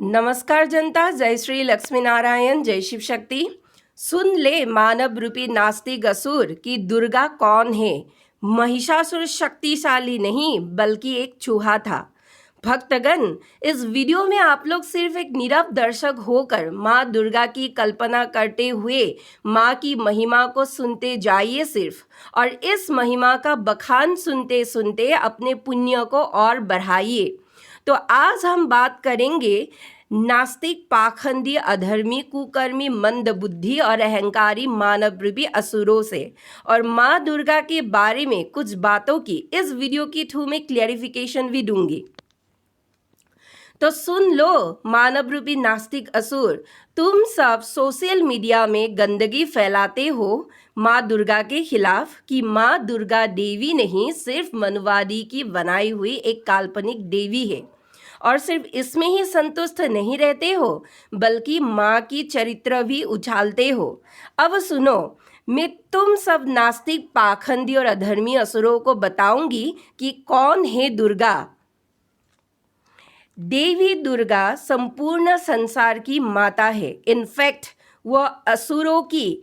नमस्कार जनता, जय श्री लक्ष्मी नारायण, जय शिव शक्ति। सुन ले मानव रूपी नास्तिक असुर कि दुर्गा कौन है। महिषासुर शक्तिशाली नहीं बल्कि एक चूहा था। भक्तगण, इस वीडियो में आप लोग सिर्फ एक नीरव दर्शक होकर माँ दुर्गा की कल्पना करते हुए माँ की महिमा को सुनते जाइए सिर्फ, और इस महिमा का बखान सुनते सुनते अपने पुण्य को और बढ़ाइए। तो आज हम बात करेंगे नास्तिक, पाखंडी, अधर्मी, कुकर्मी, मंदबुद्धि और अहंकारी मानव रूपी असुरों से, और माँ दुर्गा के बारे में कुछ बातों की इस वीडियो के थ्रू में क्लैरिफिकेशन भी दूंगी। तो सुन लो मानव रूपी नास्तिक असुर, तुम सब सोशल मीडिया में गंदगी फैलाते हो माँ दुर्गा के खिलाफ कि माँ दुर्गा देवी नहीं, सिर्फ मनुवादी की बनाई हुई एक काल्पनिक देवी है। और सिर्फ इसमें ही संतुष्ट नहीं रहते हो बल्कि माँ की चरित्र भी उछालते हो। अब सुनो, मैं तुम सब नास्तिक, पाखंडी और अधर्मी असुरों को बताऊंगी कि कौन है दुर्गा। देवी दुर्गा संपूर्ण संसार की माता है। इनफैक्ट वह असुरों की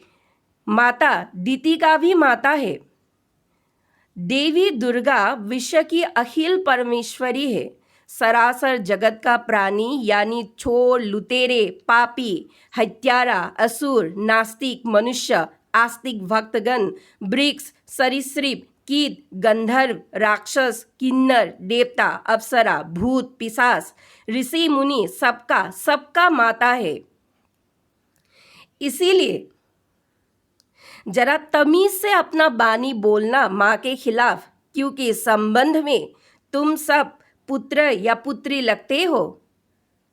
माता दिति का भी माता है। देवी दुर्गा विश्व की अखिल परमेश्वरी है। सरासर जगत का प्राणी यानी चोर, लुटेरे, पापी, हत्यारा, असुर, नास्तिक, मनुष्य, आस्तिक, भक्तगण, वृक्ष, सरीसृप, कीट, गंधर्व, राक्षस, किन्नर, देवता, अप्सरा, भूत, पिशाच, ऋषि, मुनि, सबका माता है। इसीलिए जरा तमीज से अपना बानी बोलना माँ के खिलाफ, क्योंकि इस संबंध में तुम सब पुत्र या पुत्री लगते हो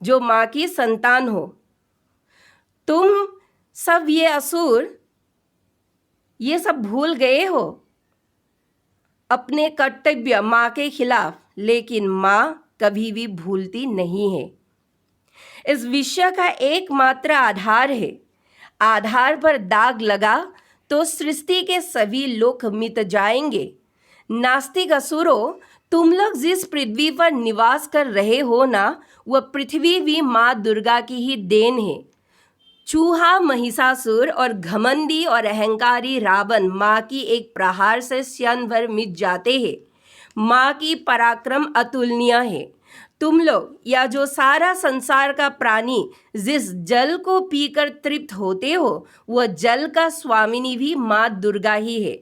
जो माँ की संतान हो। तुम सब ये असुर ये सब भूल गए हो अपने कर्तव्य माँ के खिलाफ, लेकिन माँ कभी भी भूलती नहीं है। इस विषय का एकमात्र आधार है। आधार पर दाग लगा तो सृष्टि के सभी लोक मिट जाएंगे। नास्तिक असुरों, तुम लोग जिस पृथ्वी पर निवास कर रहे हो ना, वह पृथ्वी भी माँ दुर्गा की ही देन है। चूहा महिषासुर और घमंडी और अहंकारी रावण माँ की एक प्रहार से क्षण भर मिट जाते हैं। माँ की पराक्रम अतुलनीय है। तुम लोग या जो सारा संसार का प्राणी जिस जल को पीकर तृप्त होते हो, वह जल का स्वामिनी भी माँ दुर्गा ही है।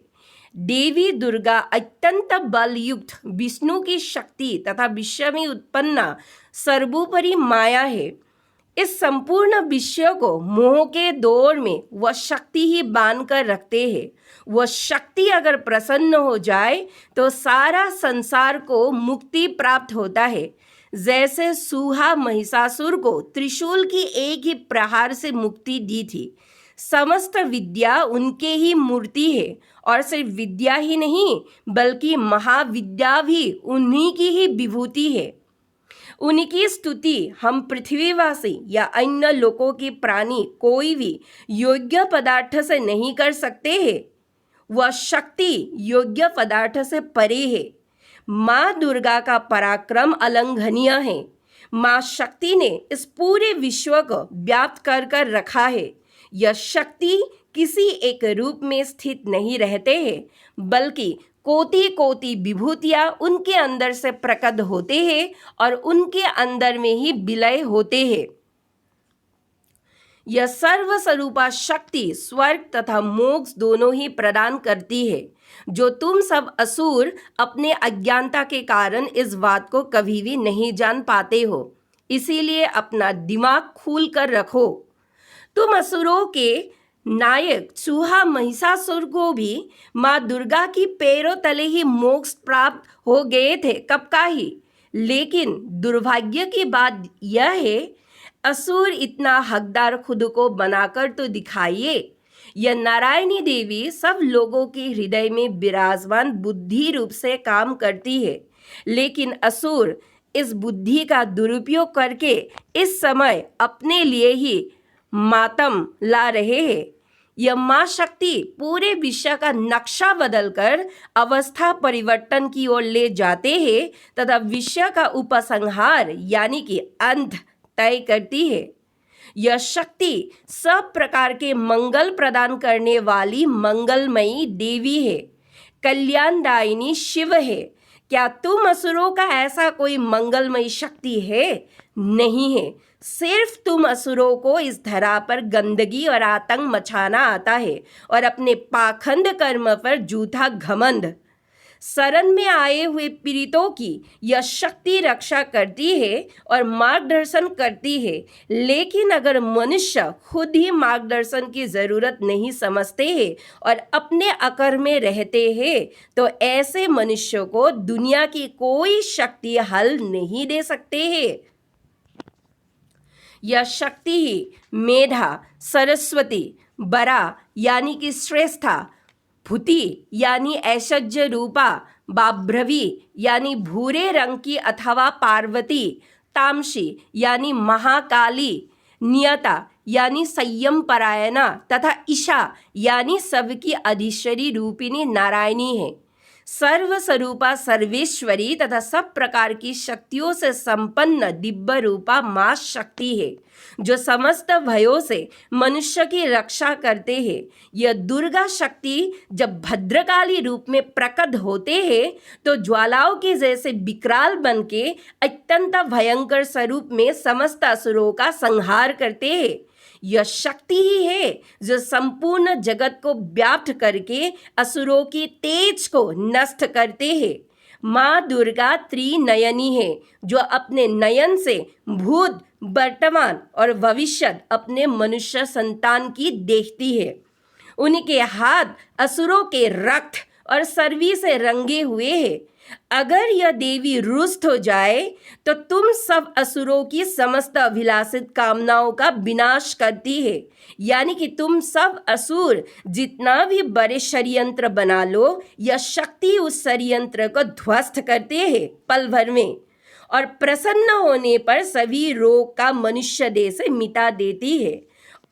देवी दुर्गा अत्यंत बलयुक्त विष्णु की शक्ति तथा विश्व में उत्पन्न सर्वोपरि माया है। इस संपूर्ण विश्व को मोह के दौर में वह शक्ति ही बांध कर रखते हैं। वह शक्ति अगर प्रसन्न हो जाए तो सारा संसार को मुक्ति प्राप्त होता है। जैसे सूहा महिषासुर को त्रिशूल की एक ही प्रहार से मुक्ति दी थी। समस्त विद्या उनके ही मूर्ति है, और सिर्फ विद्या ही नहीं बल्कि महाविद्या भी उन्हीं की ही विभूति है। उनकी स्तुति हम पृथ्वीवासी या अन्य लोकों के प्राणी कोई भी योग्य पदार्थ से नहीं कर सकते हैं। वह शक्ति योग्य पदार्थ से परे है। माँ दुर्गा का पराक्रम अलंघनीय है। माँ शक्ति ने इस पूरे विश्व को व्याप्त कर रखा है। यह शक्ति किसी एक रूप में स्थित नहीं रहते हैं, बल्कि कोटि कोटि विभूतियाँ उनके अंदर से प्रकट होते हैं और उनके अंदर में ही विलय होते हैं। यह सर्वस्वरूपा शक्ति स्वर्ग तथा मोक्ष दोनों ही प्रदान करती है, जो तुम सब असुर अपने अज्ञानता के कारण इस बात को कभी भी नहीं जान पाते हो। इसीलिए अपना दिमाग खोल कर रखो। तुम असुरों के नायक चूहा महिषासुर को भी माँ दुर्गा की पैरों तले ही मोक्ष प्राप्त हो गए थे कब का ही। लेकिन दुर्भाग्य की बात यह है, असुर इतना हकदार खुद को बनाकर तो दिखाइए। यह नारायणी देवी सब लोगों के हृदय में विराजमान बुद्धि रूप से काम करती है, लेकिन असुर इस बुद्धि का दुरुपयोग करके इस समय अपने लिए ही मातम ला रहे हैं। यह माँ शक्ति पूरे विश्व का नक्शा बदलकर अवस्था परिवर्तन की ओर ले जाते हैं तथा विश्व का उपसंहार यानी कि अंत तय करती है। यह शक्ति सब प्रकार के मंगल प्रदान करने वाली मंगलमयी देवी है, कल्याणदायिनी शिव है। क्या तुम असुरों का ऐसा कोई मंगलमयी शक्ति है? नहीं है। सिर्फ तुम असुरों को इस धरा पर गंदगी और आतंक मचाना आता है और अपने पाखंड कर्म पर झूठा घमंड। शरण में आए हुए पीड़ितों की यह शक्ति रक्षा करती है और मार्गदर्शन करती है, लेकिन अगर मनुष्य खुद ही मार्गदर्शन की ज़रूरत नहीं समझते हैं और अपने अकर में रहते हैं, तो ऐसे मनुष्यों को दुनिया की कोई शक्ति हल नहीं दे सकते हैं। यह शक्ति ही मेधा, सरस्वती, बरा यानी कि श्रेष्ठा, भूति यानी ऐश्वर्य रूपा, बाभ्रवी यानी भूरे रंग की अथवा पार्वती, तामसी यानी महाकाली, नियता यानी संयम परायणा तथा ईशा यानी सबकी अधीश्वरी रूपिणी नारायणी है। सर्वस्वरूपा सर्वेश्वरी तथा सब प्रकार की शक्तियों से संपन्न दिव्य रूपा माँ शक्ति है, जो समस्त भयों से मनुष्य की रक्षा करते हैं। यह दुर्गा शक्ति जब भद्रकाली रूप में प्रकट होते हैं तो ज्वालाओं के जैसे विकराल बन के अत्यंत भयंकर स्वरूप में समस्त असुरों का संहार करते हैं। यह शक्ति ही है जो संपूर्ण जगत को व्याप्त करके असुरों की तेज को नष्ट करते हैं। माँ दुर्गा त्रिनयनी है, जो अपने नयन से भूत, वर्तमान और भविष्य अपने मनुष्य संतान की देखती है। उनके हाथ असुरों के रक्त और सर्वी से रंगे हुए हैं। अगर यह देवी रुष्ट हो जाए तो तुम सब असुरों की समस्त अभिलाषित कामनाओं का विनाश करती है। यानी कि तुम सब असुर जितना भी बड़े षड्यंत्र बना लो, यह शक्ति उस षड्यंत्र को ध्वस्त करते हैं पल भर में, और प्रसन्न होने पर सभी रोग का मनुष्य देह से मिटा देती है।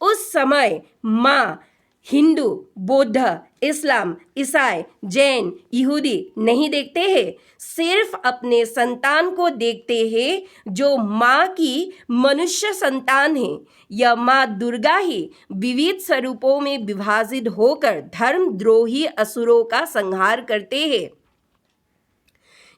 उस समय माँ हिंदू, बौद्ध, इस्लाम, ईसाई, जैन, यहूदी नहीं देखते हैं, सिर्फ अपने संतान को देखते हैं जो माँ की मनुष्य संतान है। यह माँ दुर्गा ही विविध स्वरूपों में विभाजित होकर धर्मद्रोही असुरों का संहार करते हैं।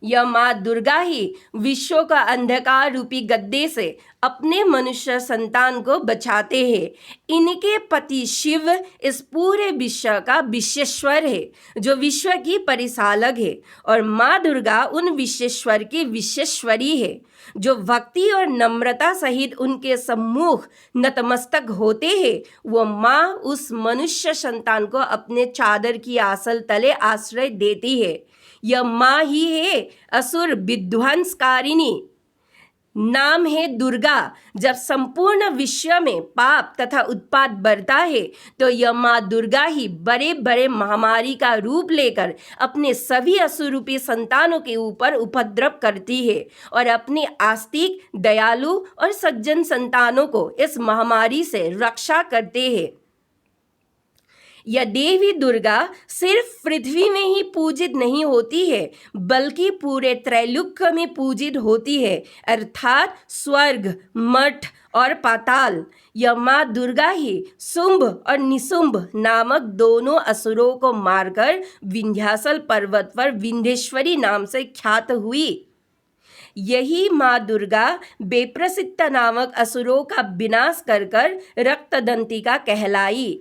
यह माँ दुर्गा ही विश्व का अंधकार रूपी गड्ढे से अपने मनुष्य संतान को बचाते हैं। इनके पति शिव इस पूरे विश्व का विश्वेश्वर है, जो विश्व की परिचालक है, और माँ दुर्गा उन विश्वेश्वर की विश्वेश्वरी है, जो भक्ति और नम्रता सहित उनके सम्मुख नतमस्तक होते हैं। वो माँ उस मनुष्य संतान को अपने चादर की आंचल तले आश्रय देती है। यह माँ ही है असुर विध्वंसकारिणी। नाम है दुर्गा। जब संपूर्ण विश्व में पाप तथा उत्पात बढ़ता है तो यह माँ दुर्गा ही बड़े बड़े महामारी का रूप लेकर अपने सभी असुरूपी संतानों के ऊपर उपद्रव करती है और अपने आस्तिक, दयालु और सज्जन संतानों को इस महामारी से रक्षा करते हैं। यह देवी दुर्गा सिर्फ पृथ्वी में ही पूजित नहीं होती है, बल्कि पूरे त्रैलोक्य में पूजित होती है, अर्थात स्वर्ग, मठ और पाताल। यह माँ दुर्गा ही शुंभ और निशुंभ नामक दोनों असुरों को मारकर विंध्याचल पर्वत पर विंध्येश्वरी नाम से ख्यात हुई। यही माँ दुर्गा बेप्रसिद्ध नामक असुरों का विनाश कर रक्तदंतिका कहलाई।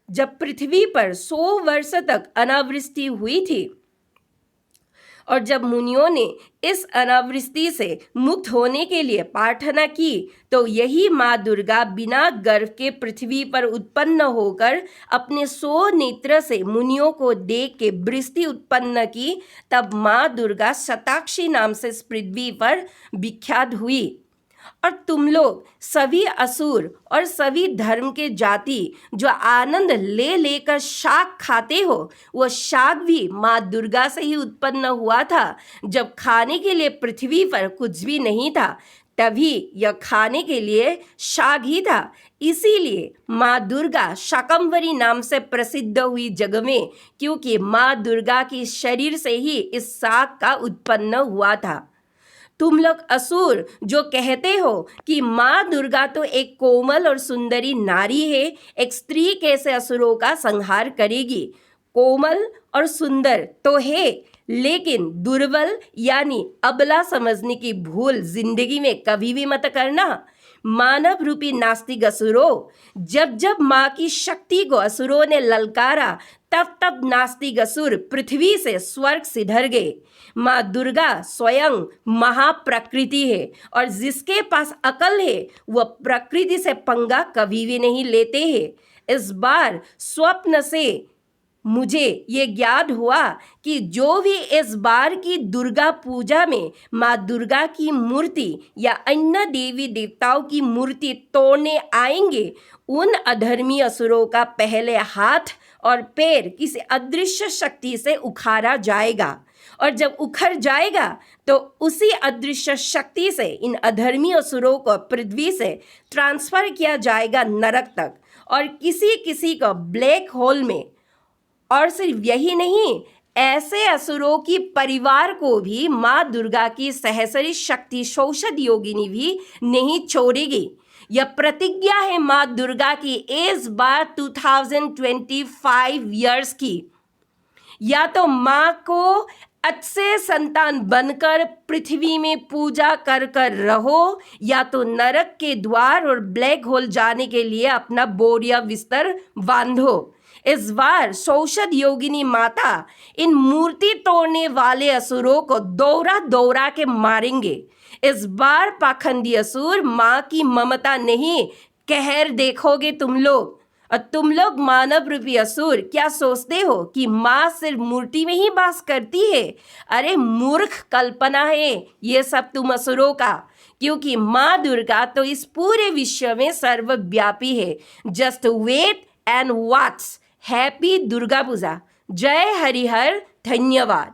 जब पृथ्वी पर 100 वर्ष तक अनावृष्टि हुई थी और जब मुनियों ने इस अनावृष्टि से मुक्त होने के लिए प्रार्थना की, तो यही माँ दुर्गा बिना गर्भ के पृथ्वी पर उत्पन्न होकर अपने 100 नेत्र से मुनियों को देख के वृष्टि उत्पन्न की। तब माँ दुर्गा शताक्षी नाम से इस पृथ्वी पर विख्यात हुई। और तुम लोग सभी असुर और सभी धर्म के जाति जो आनंद ले लेकर शाक खाते हो, वो शाक भी माँ दुर्गा से ही उत्पन्न हुआ था। जब खाने के लिए पृथ्वी पर कुछ भी नहीं था, तभी यह खाने के लिए शाक ही था। इसीलिए माँ दुर्गा शाकंभरी नाम से प्रसिद्ध हुई जग में, क्योंकि माँ दुर्गा के शरीर से ही इस शाक का उत्पन्न हुआ था। तुम लोग असुर जो कहते हो कि माँ दुर्गा तो एक कोमल और सुंदरी नारी है, एक स्त्री कैसे असुरों का संहार करेगी? कोमल और सुंदर तो है, लेकिन दुर्बल यानी अबला समझने की भूल जिंदगी में कभी भी मत करना। मानव रूपी नास्तिक असुरों, जब जब माँ की शक्ति को असुरों ने ललकारा, तब तब नास्तिक असुर पृथ्वी से स्वर्ग सिधर गए। माँ दुर्गा स्वयं महाप्रकृति है और जिसके पास अकल है वह प्रकृति से पंगा कभी भी नहीं लेते हैं। इस बार स्वप्न से मुझे ये ज्ञात हुआ कि जो भी इस बार की दुर्गा पूजा में माँ दुर्गा की मूर्ति या अन्य देवी देवताओं की मूर्ति तोड़ने आएंगे, उन अधर्मी असुरों का पहले हाथ और पैर किसी अदृश्य शक्ति से उखाड़ा जाएगा, और जब उखड़ जाएगा तो उसी अदृश्य शक्ति से इन अधर्मी असुरों को पृथ्वी से ट्रांसफर किया जाएगा नरक तक, और किसी किसी को ब्लैक होल में। और सिर्फ यही नहीं, ऐसे असुरों की परिवार को भी माँ दुर्गा की सहस्री शक्ति शौषध योगिनी भी नहीं छोड़ेगी। यह प्रतिज्ञा है माँ दुर्गा की इस बार 2025 ईयर्स की। या तो माँ को अच्छे संतान बनकर पृथ्वी में पूजा कर कर रहो, या तो नरक के द्वार और ब्लैक होल जाने के लिए अपना बोरिया बिस्तर बांधो। इस बार शौषध योगिनी माता इन मूर्ति तोड़ने वाले असुरों को दौरा दौरा के मारेंगे। इस बार पाखंडी असुर माँ की ममता नहीं, कहर देखोगे तुम लोग। और तुम लोग मानव रूपी असुर क्या सोचते हो कि माँ सिर्फ मूर्ति में ही वास करती है? अरे मूर्ख कल्पना है ये सब तुम असुरों का, क्योंकि माँ दुर्गा तो इस पूरे विश्व में सर्वव्यापी है। Just wait and watch. Happy Durga Puja. जय हरिहर। धन्यवाद।